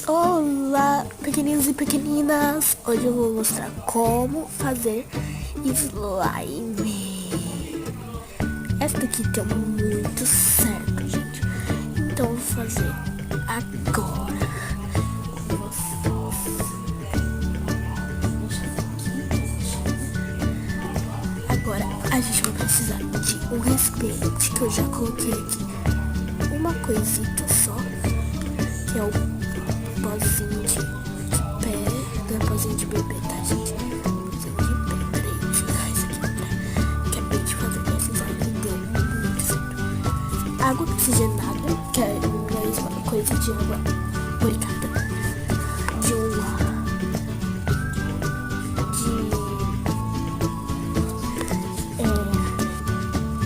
Olá, pequeninos e pequeninas! Hoje eu vou mostrar como fazer slime. Essa daqui deu muito certo, gente. Então eu vou fazer agora. Agora a gente vai precisar de um recipiente que eu já coloquei aqui. Uma coisita só, que é o pozinho de pé, não é pozinho de bebê, tá, gente? Pozinho de pé. Peraí, deixa eu usar isso aqui pra... Acabei de fazer esse slime, deu muito certo. Água oxigenada, que é uma coisa de água purificada.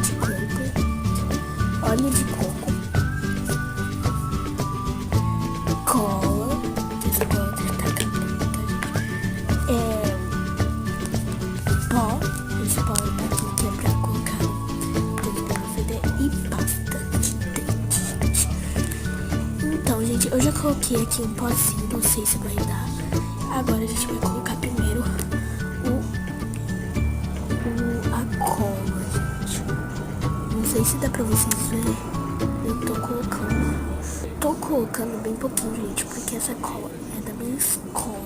De coco. Óleo de coco. Cola, essa cola deve estar acabando, tá, gente? Pó, esse pó aqui que é pra colocar dentro do CD e pasta de dente, gente. Então, gente, eu já coloquei aqui um pozinho, não sei se vai dar. Agora a gente vai colocar primeiro a cola, gente. Não sei se dá pra vocês verem. Eu tô colocando bem pouquinho, gente, porque essa cola é da minha escola.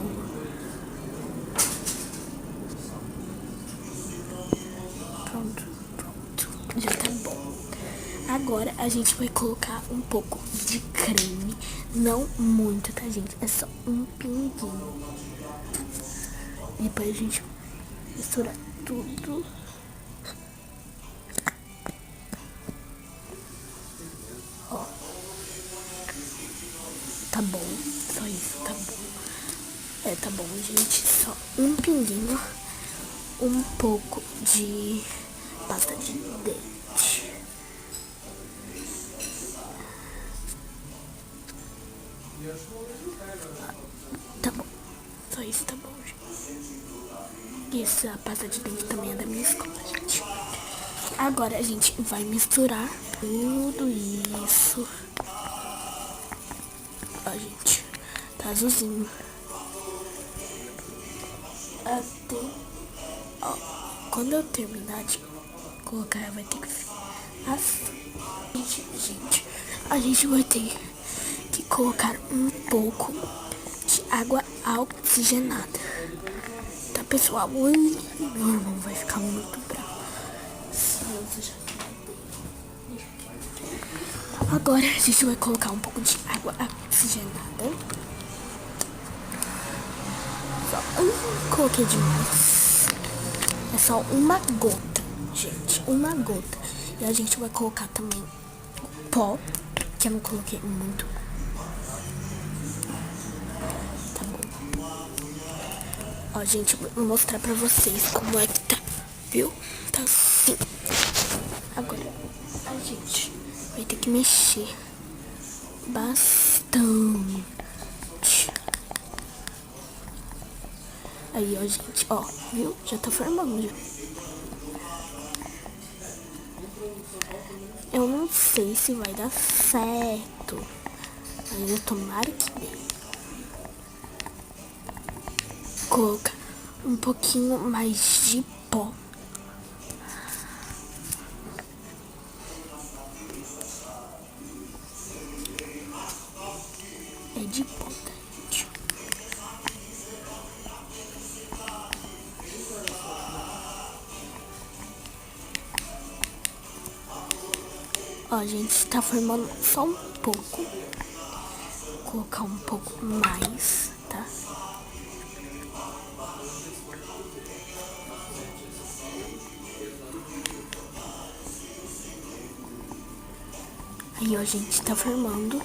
Pronto, já tá bom. Agora a gente vai colocar um pouco de creme, não muito, tá, gente? É só um pinguinho. Depois a gente mistura tudo. Ó. Tá bom, só isso, tá bom. Tá bom, gente, só um pinguinho, um pouco de pasta de dente. Tá bom, só isso, tá bom, gente. Isso, a pasta de dente também é da minha escola, gente. Agora a gente vai misturar tudo isso. Ó, gente, tá azulzinho. Até, ó, quando eu terminar de colocar, vai ter que ficar assim. Gente, a gente vai ter que colocar um pouco de água oxigenada. Tá, pessoal? Ui, meu irmão vai ficar muito bravo. Agora a gente vai colocar um pouco de água oxigenada. Coloquei demais. É só uma gota, gente. Uma gota. E a gente vai colocar também o pó, que eu não coloquei muito. Tá bom. Ó, gente, eu vou mostrar pra vocês como é que tá. Viu? Tá assim. Agora a gente vai ter que mexer bastante. Aí, ó, gente, ó, viu? Já tá formando, já. Eu não sei se vai dar certo, mas eu tomara que dê. Colocar um pouquinho mais de pó. É de pó, tá, gente? Ó, gente, tá formando só um pouco. Vou colocar um pouco mais, tá? Aí, ó, gente, tá formando.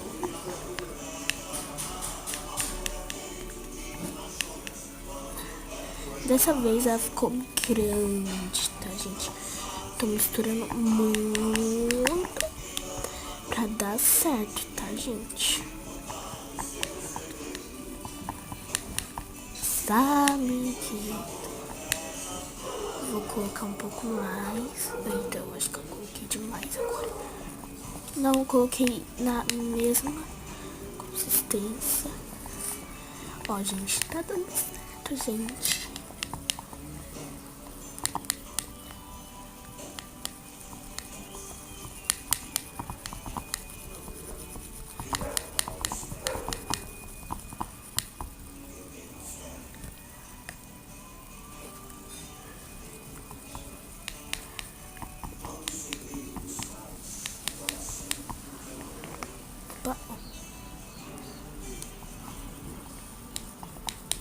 Dessa vez ela ficou grande, tá, gente? Tô misturando muito pra dar certo, tá, gente? Sabe que vou colocar um pouco mais. Então, acho que eu coloquei demais agora. Não, coloquei na mesma consistência. Ó, gente, tá dando certo, gente.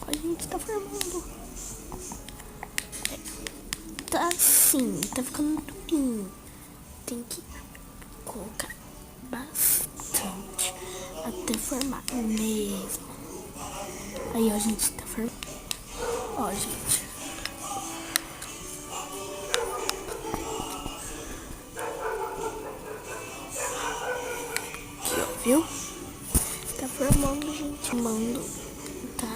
A gente tá formando. Tá assim, tá ficando durinho. Tem que colocar bastante até formar mesmo. Aí, ó, gente, tá formando. Ó, gente. Aqui, ó, viu? Tá formando, gente. Formando, tá?